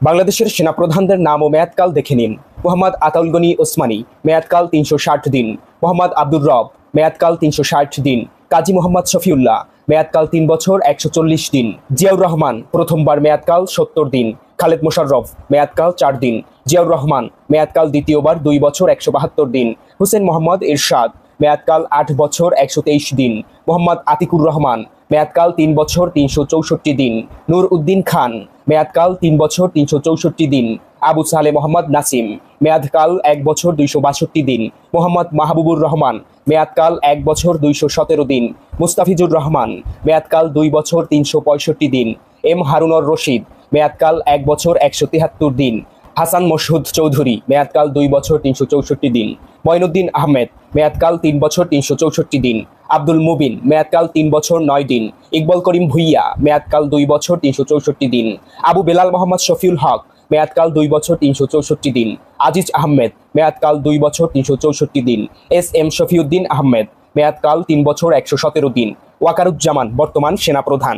বাংলাদেশের সেনাপ্রধানদের নাম ও মেয়াদকাল দেখে নিন। মোহাম্মদ আতাউল গনি ওসমানী, মেয়াদকাল ৩৬০ দিন। মোহাম্মদ আব্দুর রব, মেয়াদকাল ৩৬০ দিন। কাজী মোহাম্মদ শফিউল্লাহ, মেয়াদকাল ৩ বছর ১৪০ দিন। জিয়াউর রহমান, প্রথমবার মেয়াদকাল ৭০ দিন। খালেদ মোশাররফ, মেয়াদকাল ৪ দিন। জিয়াউর রহমান, মেয়াদকাল দ্বিতীয়বার ২ বছর ১৭২ দিন। হুসেন মোহাম্মদ এরশাদ, মেয়াদকাল ৮ বছর ১২৩ দিন। মোহাম্মদ আতিকুর রহমান, মেয়াদকাল ৩ বছর ৩৬৪ দিন। নূর উদ্দিন খান, মেয়াদকাল ৩ বছর ৩৬৪ দিন। আবু সালে মোহাম্মদ নাসিম, মেয়াদকাল ১ বছর ২৬২ দিন। মোহাম্মদ মাহবুবুর রহমান, মেয়াদকাল ১ বছর ২১৭ দিন। মুস্তাফিজুর রহমান, মেয়াদকাল ২ বছর ৩৬৫ দিন। এম হারুনর রশিদ, মেয়াদকাল ১ বছর ১৭৩ দিন। হাসান মশহুদ চৌধুরী, মেয়াদকাল ২ বছর ৩৬৪ দিন। মঈনুদ্দিন আহমেদ, মেয়াদকাল ৩ বছর ৩৬৪ দিন। আব্দুল মুবিন, মেয়াদকাল 3 বছর 9 দিন। ইকবাল করিম ভুইয়া, মেয়াদকাল 2 বছর 364 দিন। আবু বেলাল মোহাম্মদ শফিউল হক, মেয়াদকাল 2 বছর 364 দিন। আজিজ আহমেদ, মেয়াদকাল 2 বছর 364 দিন। এস এম শফিউদ্দিন আহমেদ, মেয়াদকাল 3 বছর 117 দিন। ওয়াকারুজ্জামান, বর্তমান সেনাপ্রধান।